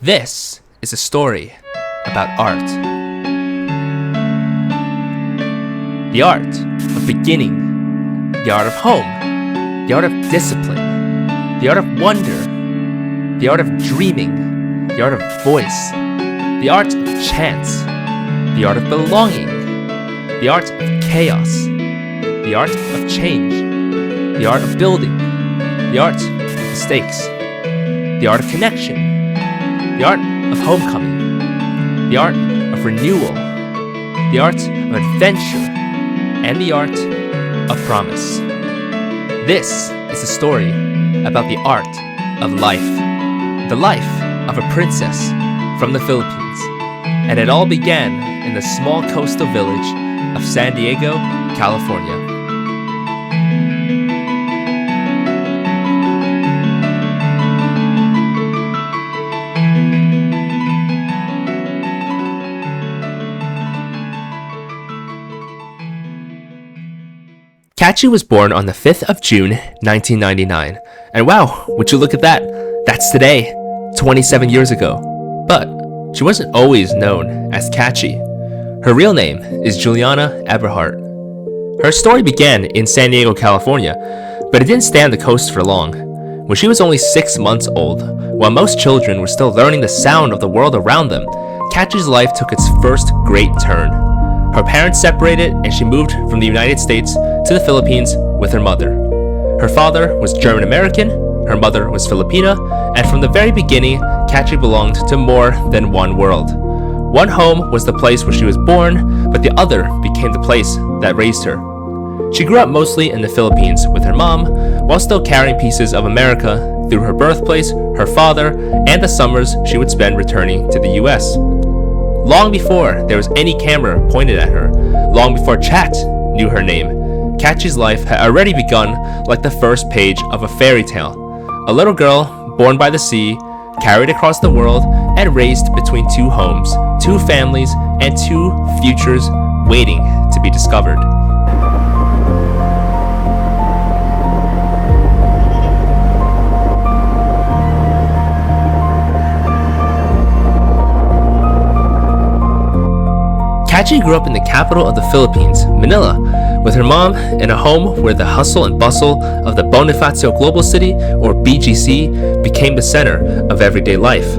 This is a story about art. The art of beginning, the art of home, the art of discipline, the art of wonder, the art of dreaming, the art of voice, the art of chance, the art of belonging, the art of chaos, the art of change, the art of building, the art of mistakes, the art of connection, the art of homecoming, the art of renewal, the art of adventure, and the art of promise. This is a story about the art of life, the life of a princess from the Philippines. And it all began in the small coastal village of San Diego, California. Katchii was born on the 5th of June, 1999. And wow, would you look at that? That's today, 27 years ago. But she wasn't always known as Katchii. Her real name is Juliana Eberhardt. Her story began in San Diego, California, but it didn't stay on the coast for long. When she was only 6 months old, while most children were still learning the sound of the world around them, Katchii's life took its first great turn. Her parents separated and she moved from the United States to the Philippines with her mother. Her father was German American, her mother was Filipina, and from the very beginning, Katchii belonged to more than one world. One home was the place where she was born, but the other became the place that raised her. She grew up mostly in the Philippines with her mom, while still carrying pieces of America through her birthplace, her father, and the summers she would spend returning to the US. Long before there was any camera pointed at her, long before chat knew her name, Katchii's life had already begun like the first page of a fairy tale. A little girl born by the sea, carried across the world, and raised between two homes, two families, and two futures waiting to be discovered. Katchii grew up in the capital of the Philippines, Manila, with her mom in a home where the hustle and bustle of the Bonifacio Global City, or BGC, became the center of everyday life.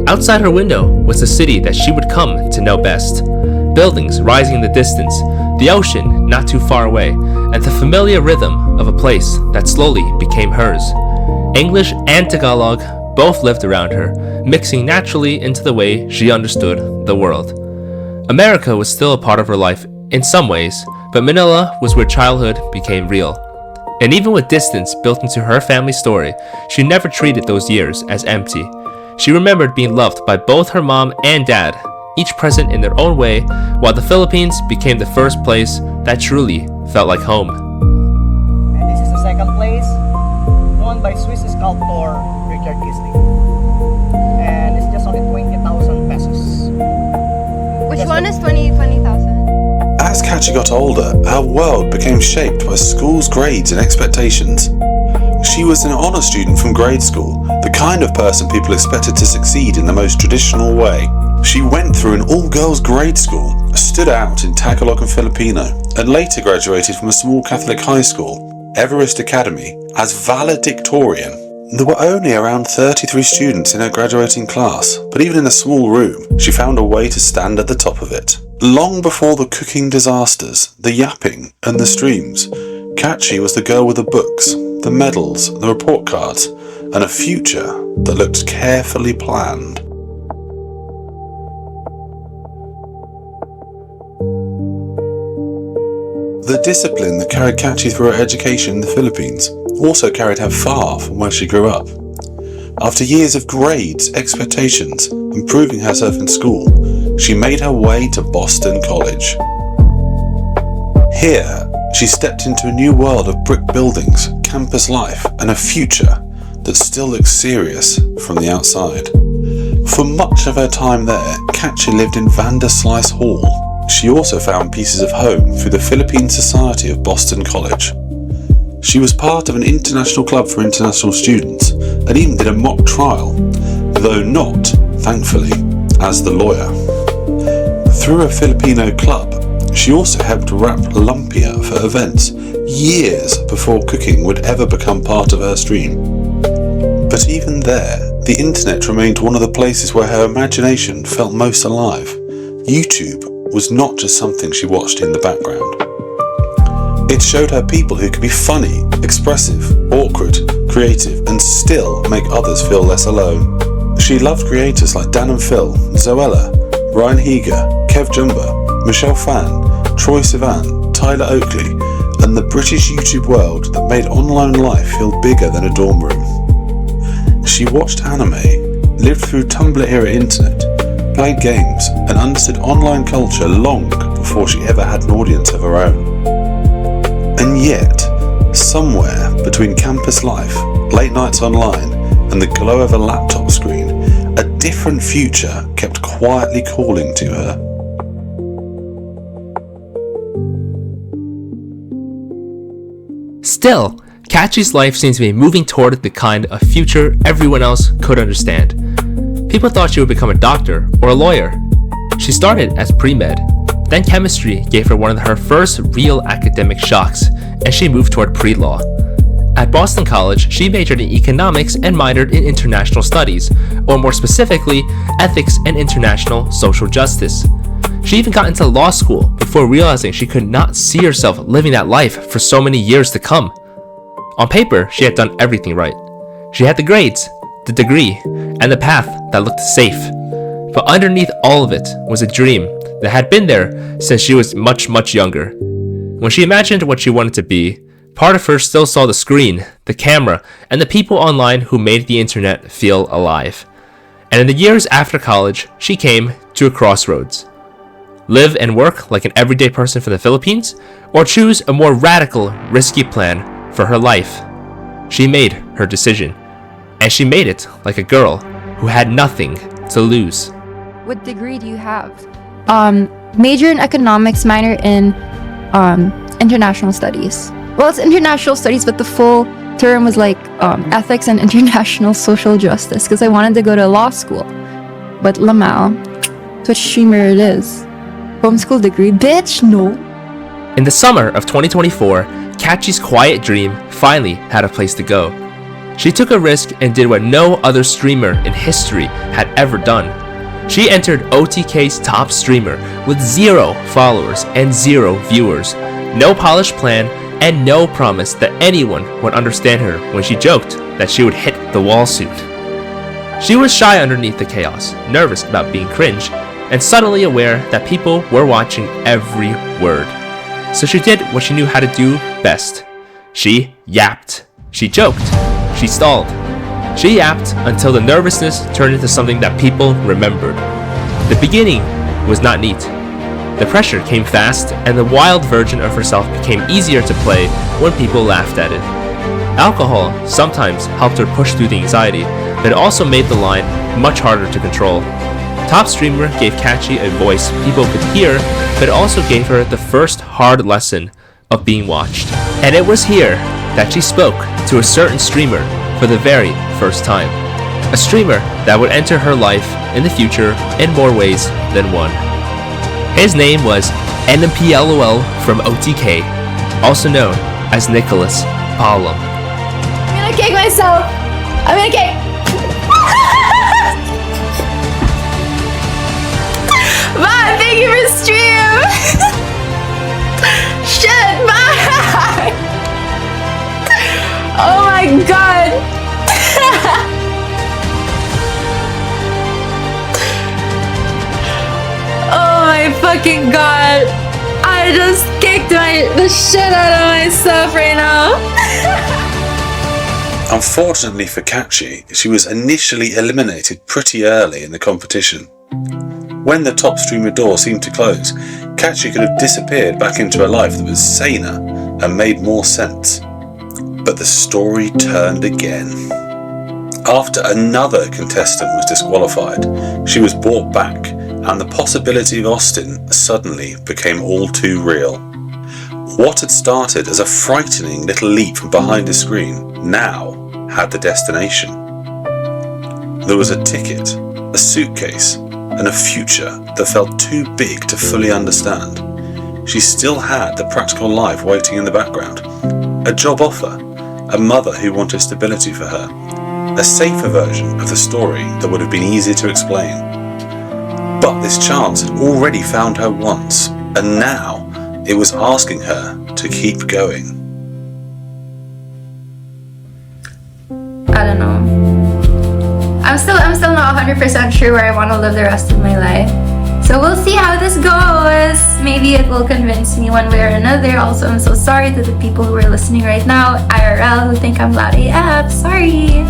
Outside her window was the city that she would come to know best. Buildings rising in the distance, the ocean not too far away, and the familiar rhythm of a place that slowly became hers. English and Tagalog both lived around her, mixing naturally into the way she understood the world. America was still a part of her life in some ways, but Manila was where childhood became real. And even with distance built into her family story, she never treated those years as empty. She remembered being loved by both her mom and dad, each present in their own way, while the Philippines became the first place that truly felt like home. And this is the second place, won by Swiss sculptor Richard Kisley. And it's just only 20,000 pesos. Which one is 20,000? As Katchii got older, her world became shaped by school's grades and expectations. She was an honour student from grade school, the kind of person people expected to succeed in the most traditional way. She went through an all-girls grade school, stood out in Tagalog and Filipino, and later graduated from a small Catholic high school, Everest Academy, as valedictorian. There were only around 33 students in her graduating class, but even in a small room, she found a way to stand at the top of it. Long before the cooking disasters, the yapping, and the streams, Katchii was the girl with the books, the medals, the report cards, and a future that looked carefully planned. The discipline that carried Katchii through her education in the Philippines also carried her far from where she grew up. After years of grades, expectations, and proving herself in school, she made her way to Boston College. Here, she stepped into a new world of brick buildings, campus life, and a future that still looks serious from the outside. For much of her time there, Katchii lived in Vanderslice Hall. She also found pieces of home through the Philippine Society of Boston College. She was part of an international club for international students and even did a mock trial, though not thankfully, as the lawyer. Through a Filipino club, she also helped wrap lumpia for events years before cooking would ever become part of her stream. But even there, the internet remained one of the places where her imagination felt most alive. YouTube was not just something she watched in the background. It showed her people who could be funny, expressive, awkward, creative, and still make others feel less alone. She loved creators like Dan and Phil, Zoella, Ryan Higa, Kev Jumba, Michelle Phan, Troye Sivan, Tyler Oakley, and the British YouTube world that made online life feel bigger than a dorm room. She watched anime, lived through Tumblr-era internet, played games, and understood online culture long before she ever had an audience of her own. And yet, somewhere between campus life, late nights online, and the glow of a laptop screen, a different future kept quietly calling to her. Still, Katchii's life seems to be moving toward the kind of future everyone else could understand. People thought she would become a doctor or a lawyer. She started as pre-med, then chemistry gave her one of her first real academic shocks, and she moved toward pre-law. At Boston College, she majored in economics and minored in international studies, or more specifically, ethics and international social justice. She even got into law school before realizing she could not see herself living that life for so many years to come. On paper, she had done everything right. She had the grades, the degree, and the path that looked safe. But underneath all of it was a dream that had been there since she was much younger. When she imagined what she wanted to be, part of her still saw the screen, the camera, and the people online who made the internet feel alive. And in the years after college, she came to a crossroads. Live and work like an everyday person from the Philippines, or choose a more radical, risky plan for her life. She made her decision, and she made it like a girl who had nothing to lose. What degree do you have? Major in economics, minor in international studies. Well, it's international studies, but the full term was like ethics and international social justice, because I wanted to go to law school. But lamao, Twitch streamer it is. Homeschool degree, bitch, no. In the summer of 2024, Katchii's quiet dream finally had a place to go. She took a risk and did what no other streamer in history had ever done. She entered OTK's top streamer with 0 followers and 0 viewers, no polished plan, and no promise that anyone would understand her when she joked that she would hit the wall soon. She was shy underneath the chaos, nervous about being cringe, and suddenly aware that people were watching every word. So she did what she knew how to do best. She yapped. She joked. She stalled. She yapped until the nervousness turned into something that people remembered. The beginning was not neat. The pressure came fast, and the wild version of herself became easier to play when people laughed at it. Alcohol sometimes helped her push through the anxiety, but it also made the line much harder to control. Top Streamer gave Katchii a voice people could hear, but it also gave her the first hard lesson of being watched. And it was here that she spoke to a certain streamer for the very first time. A streamer that would enter her life in the future in more ways than one. His name was NMPLOL from OTK, also known as Nicholas Palm. I'm gonna kick myself. I'm gonna kick. Bye, thank you for stream. Shit, bye. Oh my god. Oh my fucking god. I just kicked the shit out of myself right now. Unfortunately for Katchii, she was initially eliminated pretty early in the competition. When the top streamer door seemed to close, Katchii could have disappeared back into a life that was saner and made more sense. But the story turned again. After another contestant was disqualified, she was brought back, and the possibility of Austin suddenly became all too real. What had started as a frightening little leap from behind a screen now had the destination. There was a ticket, a a suitcase, and a future that felt too big to fully understand. She still had the practical life waiting in the background, a job offer, a mother who wanted stability for her, a safer version of the story that would have been easier to explain. But this chance had already found her once, and now it was asking her to keep going. I don't know. I'm still not 100% sure where I want to live the rest of my life. So we'll see how this goes. Maybe it will convince me one way or another. Also, I'm so sorry to the people who are listening right now, IRL, who think I'm loud AF. Sorry.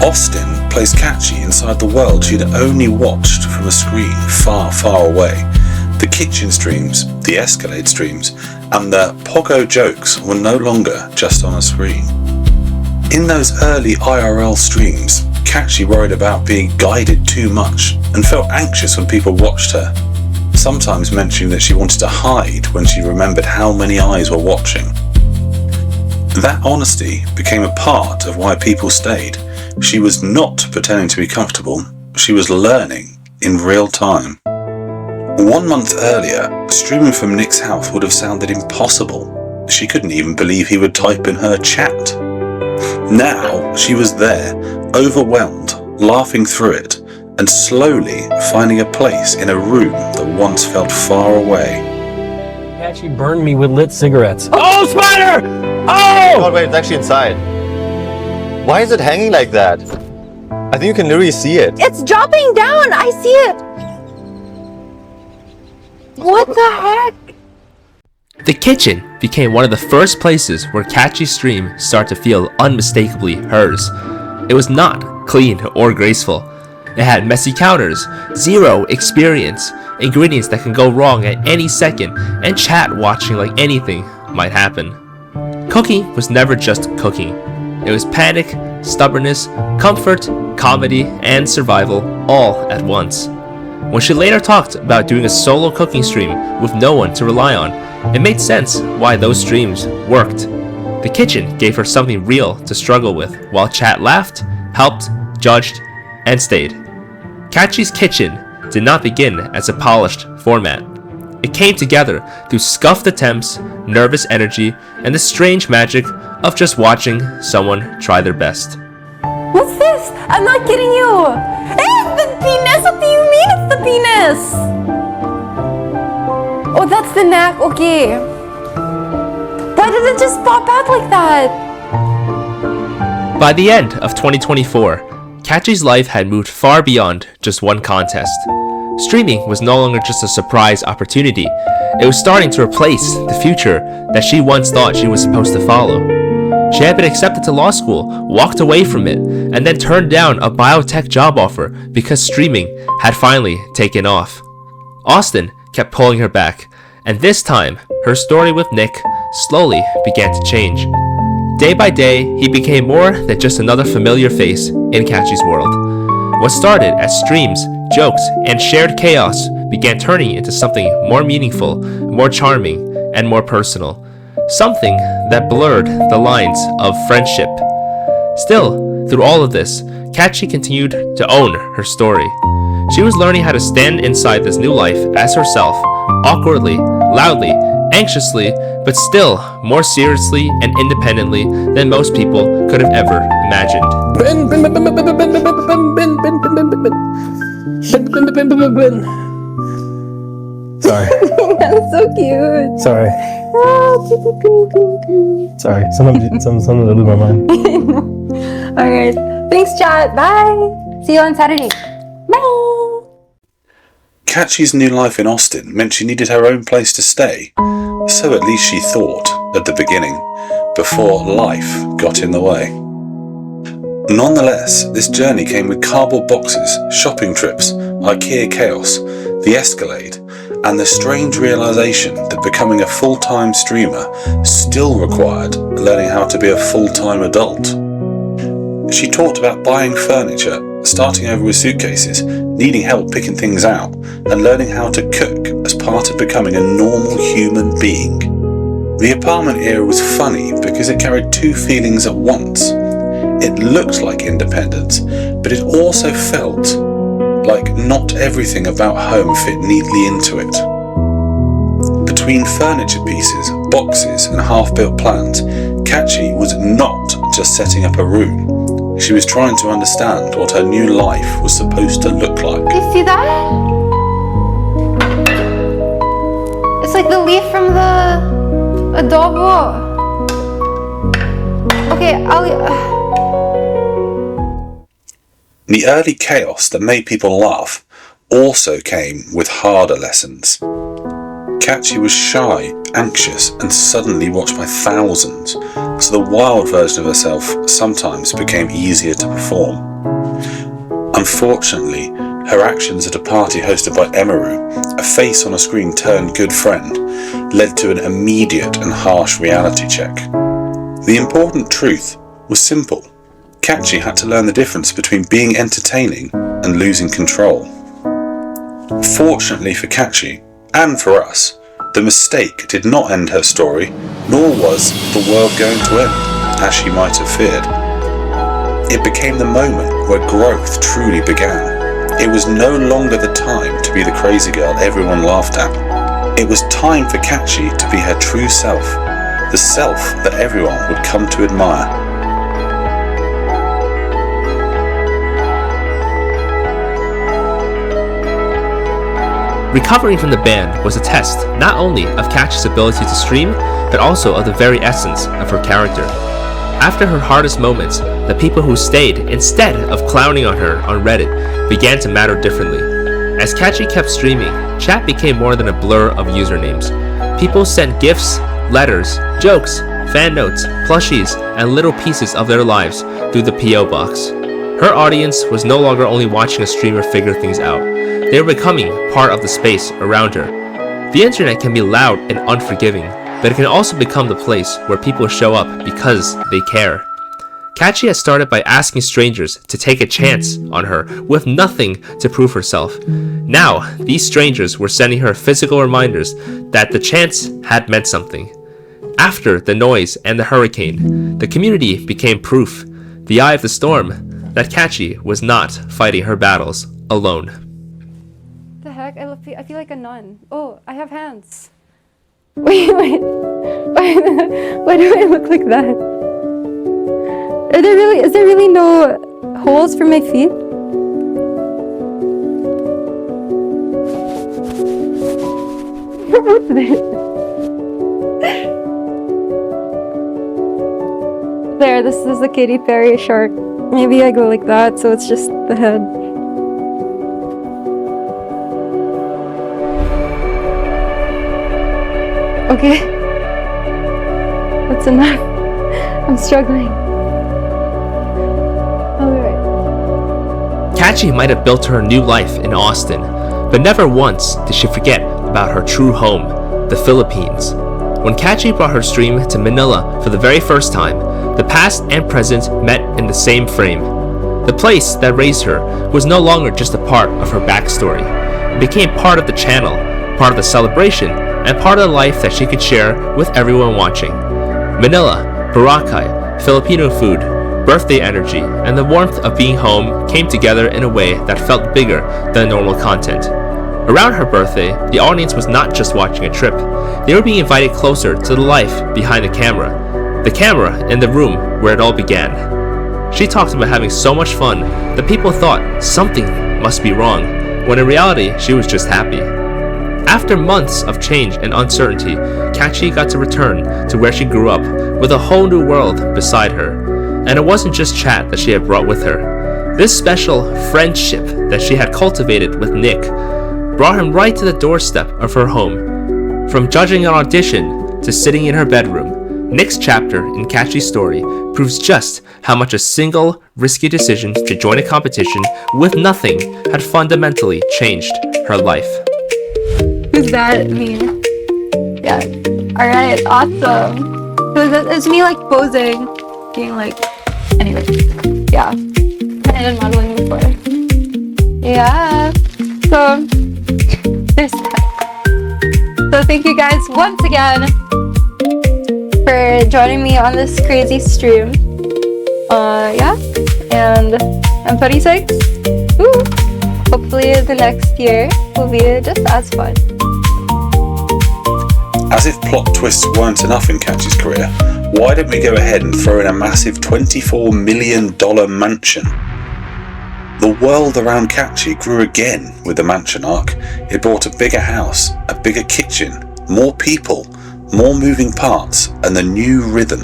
Austin plays Katchii inside the world she'd only watched from a screen far, far away. The kitchen streams, the Escalade streams, and the Pogo jokes were no longer just on a screen. In those early IRL streams, Katchii worried about being guided too much and felt anxious when people watched her, sometimes mentioning that she wanted to hide when she remembered how many eyes were watching. That honesty became a part of why people stayed. She was not pretending to be comfortable, she was learning in real time. 1 month earlier, streaming from Nick's house would have sounded impossible. She couldn't even believe he would type in her chat. Now she was there, overwhelmed, laughing through it, and slowly finding a place in a room that once felt far away. Katchii burned me with lit cigarettes. Oh, spider! Oh! God, wait, it's actually inside. Why is it hanging like that? I think you can literally see it. It's dropping down. I see it. What the heck? The kitchen became one of the first places where Katchii's stream started to feel unmistakably hers. It was not clean or graceful. It had messy counters, zero experience, ingredients that can go wrong at any second, and chat watching like anything might happen. Cooking was never just cooking. It was panic, stubbornness, comfort, comedy, and survival all at once. When she later talked about doing a solo cooking stream with no one to rely on, it made sense why those streams worked. The kitchen gave her something real to struggle with, while chat laughed, helped, judged, and stayed. Katchii's kitchen did not begin as a polished format. It came together through scuffed attempts, nervous energy, and the strange magic of just watching someone try their best. What's this? I'm not kidding you. It's the penis. What do you mean it's the penis? Oh, that's the neck. Okay. Why did it just pop out like that? By the end of 2024, Katchii's life had moved far beyond just one contest. Streaming was no longer just a surprise opportunity. It was starting to replace the future that she once thought she was supposed to follow. She had been accepted to law school, walked away from it, and then turned down a biotech job offer because streaming had finally taken off. Austin kept pulling her back, and this time, her story with Nick slowly began to change. Day by day, he became more than just another familiar face in Katchii's world. What started as streams, jokes, and shared chaos began turning into something more meaningful, more charming, and more personal. Something that blurred the lines of friendship. Still, through all of this, Katchii continued to own her story. She was learning how to stand inside this new life as herself, awkwardly, loudly, anxiously, but still more seriously and independently than most people could have ever imagined. Sorry. That's so cute. Sorry. Sorry. Sometimes I lose my mind. All right. Thanks, chat. Bye. See you on Saturday. Bye. Katchii's new life in Austin meant she needed her own place to stay, so at least she thought at the beginning, before life got in the way. Nonetheless, this journey came with cardboard boxes, shopping trips, IKEA chaos, the Escalade, and the strange realization that becoming a full-time streamer still required learning how to be a full-time adult. She talked about buying furniture, starting over with suitcases, needing help picking things out, and learning how to cook as part of becoming a normal human being. The apartment era was funny because it carried two feelings at once. It looked like independence, but it also felt like not everything about home fit neatly into it. Between furniture pieces, boxes and half-built plans, Katchii was not just setting up a room. She was trying to understand what her new life was supposed to look like. You see that? It's like the leaf from the adobo. Okay, The early chaos that made people laugh also came with harder lessons. Katchii was shy, anxious, and suddenly watched by thousands, so the wild version of herself sometimes became easier to perform. Unfortunately, her actions at a party hosted by Emaru, a face on a screen turned good friend, led to an immediate and harsh reality check. The important truth was simple. Katchii had to learn the difference between being entertaining and losing control. Fortunately for Katchii, and for us, the mistake did not end her story, nor was the world going to end, as she might have feared. It became the moment where growth truly began. It was no longer the time to be the crazy girl everyone laughed at. It was time for Katchii to be her true self, the self that everyone would come to admire. Recovering from the ban was a test not only of Katchii's ability to stream, but also of the very essence of her character. After her hardest moments, the people who stayed instead of clowning on her on Reddit began to matter differently. As Katchii kept streaming, chat became more than a blur of usernames. People sent gifts, letters, jokes, fan notes, plushies, and little pieces of their lives through the P.O. box. Her audience was no longer only watching a streamer figure things out. They were becoming part of the space around her. The internet can be loud and unforgiving, but it can also become the place where people show up because they care. Katchii had started by asking strangers to take a chance on her with nothing to prove herself. Now, these strangers were sending her physical reminders that the chance had meant something. After the noise and the hurricane, the community became proof, the eye of the storm, that Katchii was not fighting her battles alone. the heck? I feel like a nun. Oh, I have hands. Wait. Why do I look like that? Is there really no holes for my feet? What's this? There, this is the Katy Perry shark. Maybe I go like that, so it's just the head. Okay. That's enough. I'm struggling. Alright. Katchii might have built her a new life in Austin, but never once did she forget about her true home, the Philippines. When Katchii brought her stream to Manila for the very first time, the past and present met in the same frame. The place that raised her was no longer just a part of her backstory. It became part of the channel, part of the celebration, and part of the life that she could share with everyone watching. Manila, Boracay, Filipino food, birthday energy, and the warmth of being home came together in a way that felt bigger than normal content. Around her birthday, the audience was not just watching a trip. They were being invited closer to the life behind the camera in the room where it all began. She talked about having so much fun that people thought something must be wrong, when in reality, she was just happy. After months of change and uncertainty, Katchii got to return to where she grew up with a whole new world beside her. And it wasn't just chat that she had brought with her. This special friendship that she had cultivated with Nick brought him right to the doorstep of her home. From judging an audition to sitting in her bedroom, Nick's chapter in Katchii's story proves just how much a single risky decision to join a competition with nothing had fundamentally changed her life. Who's that? Me. Yeah. Alright, awesome. So it's me like posing, being like, anyway. Yeah. I did modeling before. Yeah. So, there's that. So thank you guys once again for joining me on this crazy stream. Yeah. And I'm 26. Woo! Hopefully the next year will be just as fun. As if plot twists weren't enough in Katchii's career, why didn't we go ahead and throw in a massive $24 million mansion? The world around Katchii grew again with the mansion arc. It brought a bigger house, a bigger kitchen, more people, more moving parts, and a new rhythm.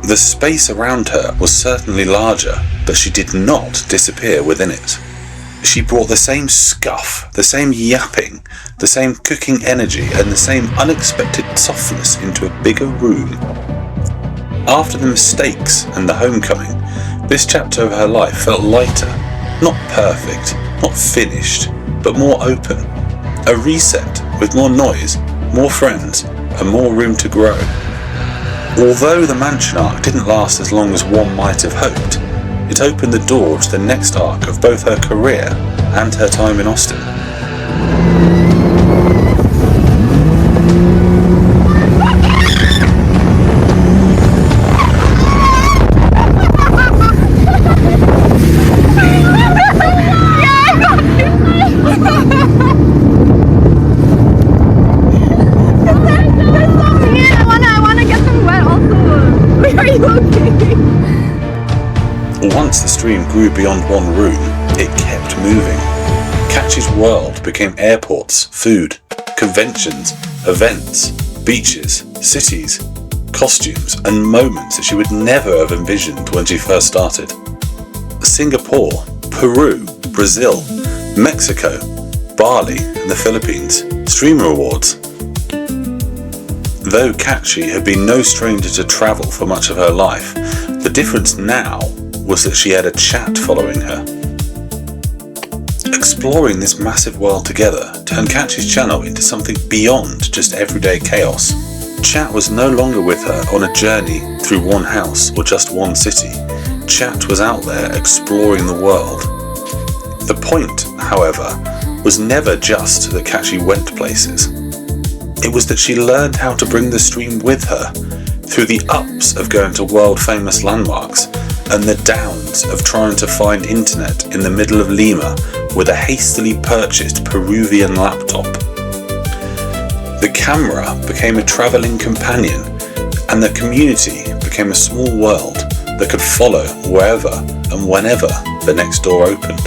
The space around her was certainly larger, but she did not disappear within it. She brought the same scuff, the same yapping, the same cooking energy, and the same unexpected softness into a bigger room. After the mistakes and the homecoming, this chapter of her life felt lighter, not perfect, not finished, but more open. A reset with more noise, more friends, and more room to grow. Although the mansion arc didn't last as long as one might have hoped, it opened the door to the next arc of both her career and her time in Austin. Once the stream grew beyond one room, it kept moving. Katchii's world became airports, food, conventions, events, beaches, cities, costumes, and moments that she would never have envisioned when she first started. Singapore, Peru, Brazil, Mexico, Bali, and the Philippines, stream rewards. Though Katchii had been no stranger to travel for much of her life, the difference now was that she had a chat following her. Exploring this massive world together turned Katchii's channel into something beyond just everyday chaos. Chat was no longer with her on a journey through one house or just one city. Chat was out there exploring the world. The point, however, was never just that Katchii went places. It was that she learned how to bring the stream with her through the ups of going to world-famous landmarks and the downs of trying to find internet in the middle of Lima with a hastily purchased Peruvian laptop. The camera became a travelling companion, and the community became a small world that could follow wherever and whenever the next door opened.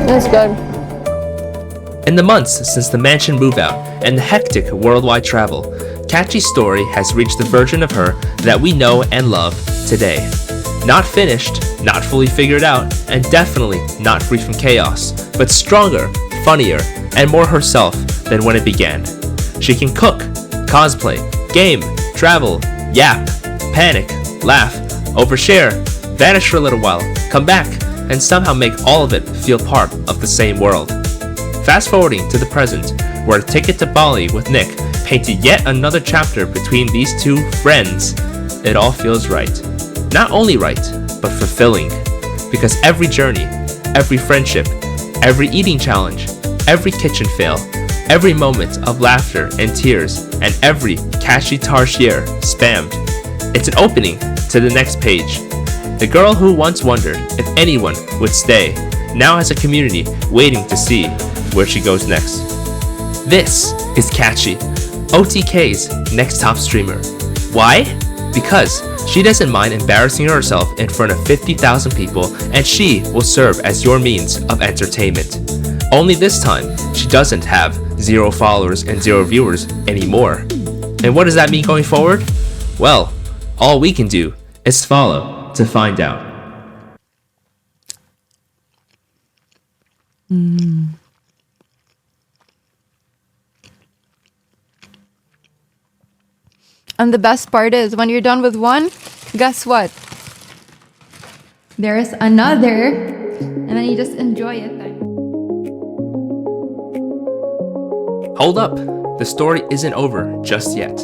That's good. In the months since the mansion move-out and the hectic worldwide travel, Katchii's story has reached the version of her that we know and love today. Not finished, not fully figured out, and definitely not free from chaos, but stronger, funnier, and more herself than when it began. She can cook, cosplay, game, travel, yap, panic, laugh, overshare, vanish for a little while, come back, and somehow make all of it feel part of the same world. Fast forwarding to the present, where Ticket to Bali with Nick painted yet another chapter between these two friends, it all feels right. Not only right, but fulfilling. Because every journey, every friendship, every eating challenge, every kitchen fail, every moment of laughter and tears, and every Katchii tarsier spammed, it's an opening to the next page. The girl who once wondered if anyone would stay now has a community waiting to see where she goes next. This is Katchii, OTK's next top streamer. Why? Because she doesn't mind embarrassing herself in front of 50,000 people, and she will serve as your means of entertainment. Only this time, she doesn't have 0 followers and 0 viewers anymore. And what does that mean going forward? Well, all we can do is follow to find out. And the best part is, when you're done with one, guess what? There's another, and then you just enjoy it then. Hold up, the story isn't over just yet.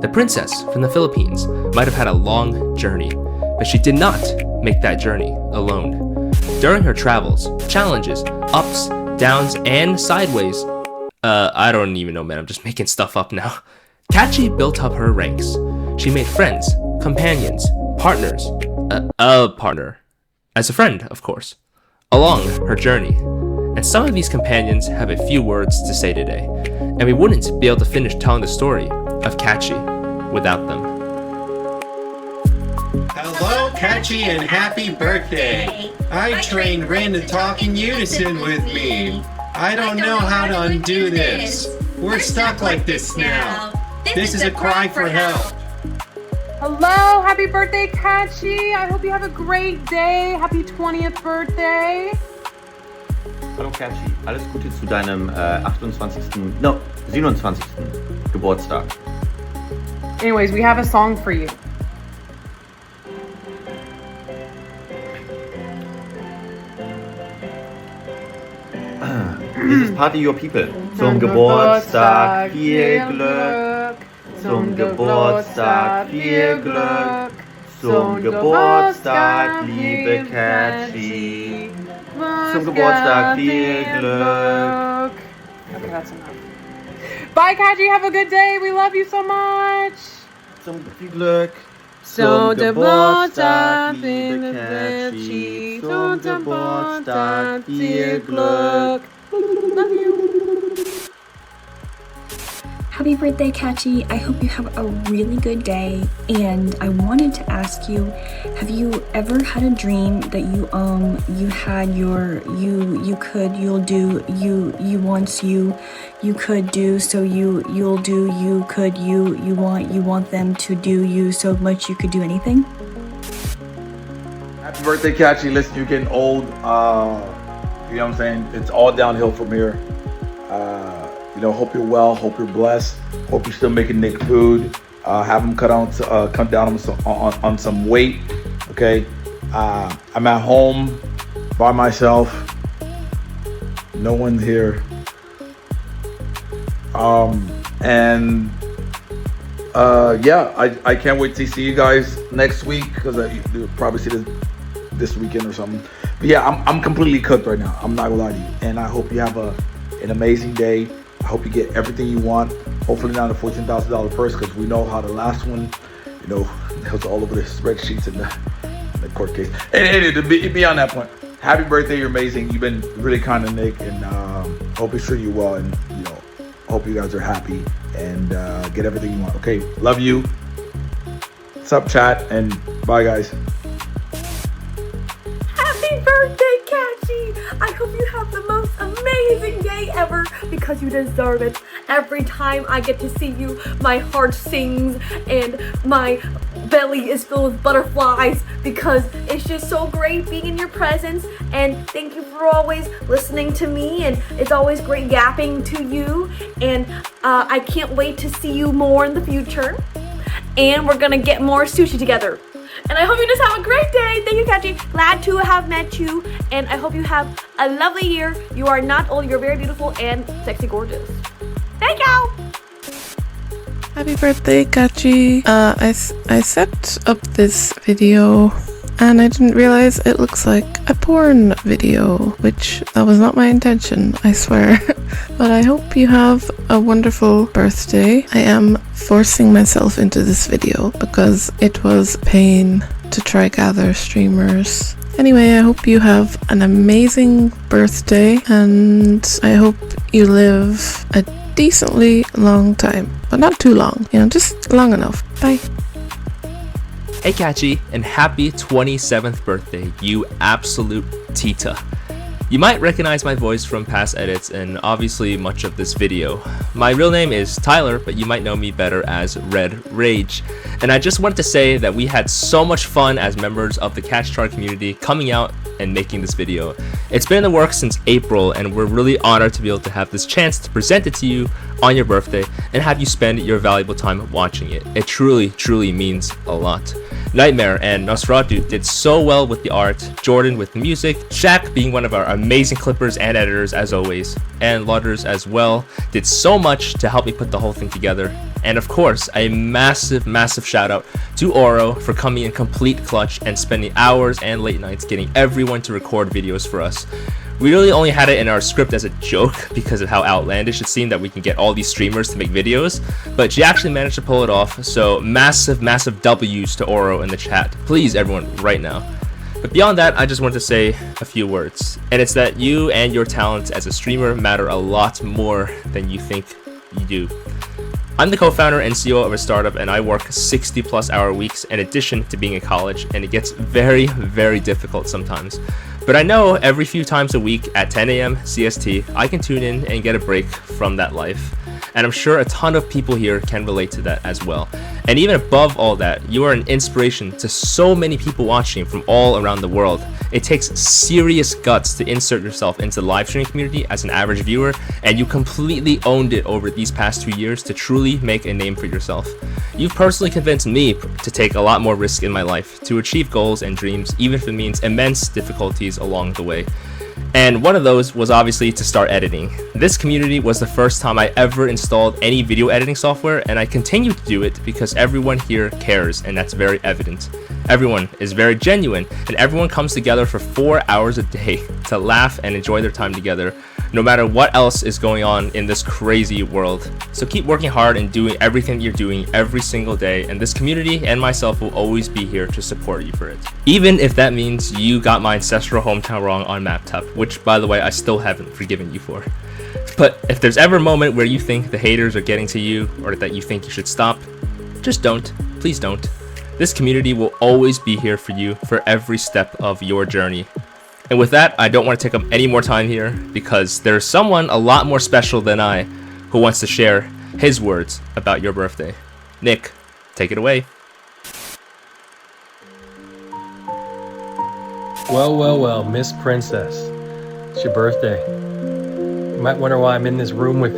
The princess from the Philippines might have had a long journey, but she did not make that journey alone. During her travels, challenges, ups, downs, and sideways, I don't even know, man, I'm just making stuff up now. Katchii built up her ranks. She made friends, companions, partners, a partner, as a friend, of course, along her journey. And some of these companions have a few words to say today, and we wouldn't be able to finish telling the story of Katchii without them. Hello, Katchii, and happy birthday! I trained Rin to talk in unison with me. I don't know how to undo this. We're stuck like this now. This is a cry for help. Hello, happy birthday, Katchii. I hope you have a great day. Happy 20th birthday. Hallo Katchii, alles Gute zu deinem 27. Geburtstag. Anyways, we have a song for you. This is Party Your People. Zum Geburtstag viel Glück. Zum Geburtstag viel Glück. Zum Geburtstag, liebe Katchii. Zum Geburtstag viel Glück. Okay, that's enough. Bye, Katchii. Have a good day. We love you so much. Zum viel Glück. Zum Geburtstag, liebe Katchii. Zum Geburtstag viel Glück. Love you. Happy birthday, Katchii. I hope you have a really good day. And I wanted to ask you, have you ever had a dream that you had your you could you'll do you once you could do so you'll do you could you want them to do you so much you could do anything? Happy birthday, Katchii. Listen, you're getting old. You know what I'm saying? It's all downhill from here. Hope you're well, hope you're blessed, hope you're still making Nick food. Have him come down on some weight, okay? I'm at home by myself. No one's here. I can't wait to see you guys next week because you'll probably see this weekend or something. But yeah, I'm completely cooked right now. I'm not gonna lie to you. And I hope you have an amazing day. I hope you get everything you want. Hopefully not a $14,000 purse because we know how the last one, it was all over the spreadsheets and the court case. And beyond that point, happy birthday. You're amazing. You've been really kind to Nick, and hope he's treating you well, and hope you guys are happy and get everything you want. Okay, love you. What's up, chat, and bye, guys. Happy birthday, Katchii! I hope you have the most amazing day ever because you deserve it. Every time I get to see you, my heart sings and my belly is filled with butterflies because it's just so great being in your presence. And thank you for always listening to me, and it's always great yapping to you. And I can't wait to see you more in the future. And we're gonna get more sushi together. And I hope you just have a great day. Thank you, Katchii. Glad to have met you. And I hope you have a lovely year. You are not old. You're very beautiful and sexy gorgeous. Thank you. Happy birthday, Katchii. I set up this video and I didn't realize it looks like a porn video, which that was not my intention, I swear. But I hope you have a wonderful birthday. I am forcing myself into this video because it was pain to try gather streamers. Anyway, I hope you have an amazing birthday and I hope you live a decently long time, but not too long, just long enough. Bye. Hey Katchii, and happy 27th birthday, you absolute TITA. You might recognize my voice from past edits and obviously much of this video. My real name is Tyler, but you might know me better as Red Rage. And I just wanted to say that we had so much fun as members of the Katchii community coming out and making this video. It's been in the works since April, and we're really honored to be able to have this chance to present it to you on your birthday and have you spend your valuable time watching it. It truly, truly means a lot. Nightmare and Nosferadood did so well with the art, Jordan with the music, Shaq being one of our amazing clippers and editors as always, and Ludders as well did so much to help me put the whole thing together. And of course, a massive shout out to Oro for coming in complete clutch and spending hours and late nights getting everyone to record videos for us. We really only had it in our script as a joke because of how outlandish it seemed that we can get all these streamers to make videos, but she actually managed to pull it off, so massive W's to Oro in the chat. Please everyone, right now. But beyond that, I just want to say a few words, and it's that you and your talents as a streamer matter a lot more than you think you do. I'm the co-founder and CEO of a startup, and I work 60+ hour weeks in addition to being in college, and it gets very, very difficult sometimes. But I know every few times a week at 10 a.m. CST, I can tune in and get a break from that life. And I'm sure a ton of people here can relate to that as well. And even above all that, you are an inspiration to so many people watching from all around the world. It takes serious guts to insert yourself into the live streaming community as an average viewer, and you completely owned it over these past 2 years to truly make a name for yourself. You've personally convinced me to take a lot more risk in my life, to achieve goals and dreams, even if it means immense difficulties along the way. And one of those was obviously to start editing. This community was the first time I ever installed any video editing software, and I continue to do it because everyone here cares, and that's very evident. Everyone is very genuine, and everyone comes together for 4 hours a day to laugh and enjoy their time together, no matter what else is going on in this crazy world. So keep working hard and doing everything you're doing every single day, and this community and myself will always be here to support you for it. Even if that means you got my ancestral hometown wrong on MapTap, which by the way I still haven't forgiven you for. But if there's ever a moment where you think the haters are getting to you, or that you think you should stop, just don't. Please don't. This community will always be here for you for every step of your journey. And with that, I don't want to take up any more time here because there's someone a lot more special than I who wants to share his words about your birthday. Nick, take it away. Well, Miss Princess, it's your birthday. You might wonder why I'm in this room with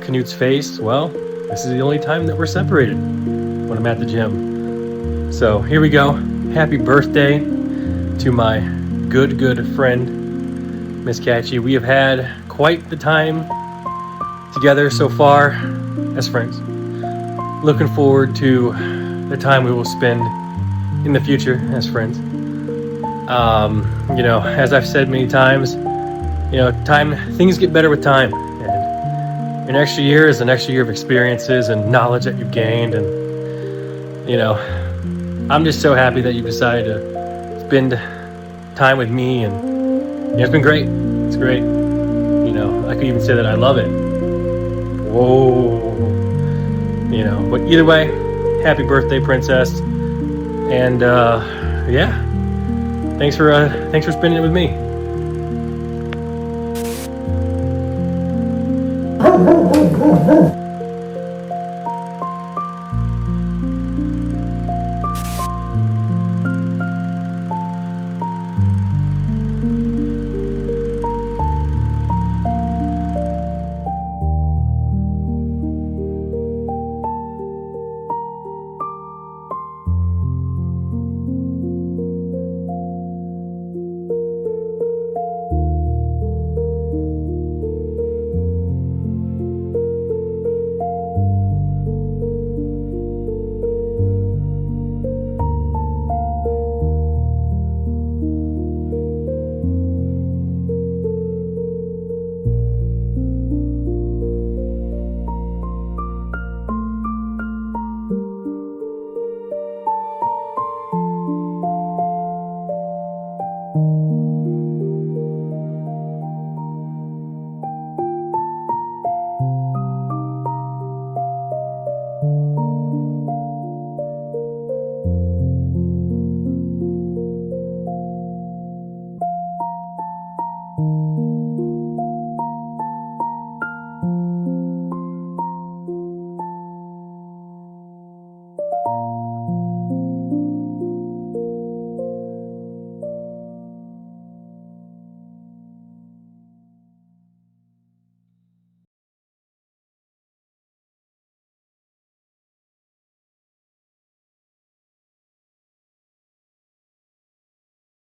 Knut's face. Well, this is the only time that we're separated, when I'm at the gym. So here we go. Happy birthday to my good friend, Miss Katchii. We have had quite the time together so far as friends. Looking forward to the time we will spend in the future as friends. You know, as I've said many times, you know, things get better with time, and an extra year is an extra year of experiences and knowledge that you've gained, and you know, I'm just so happy that you decided to spend time with me, and you know, it's been great. It's great. You know, I could even say that I love it. Whoa. You know, but either way, happy birthday, Princess, and yeah, thanks for spending it with me.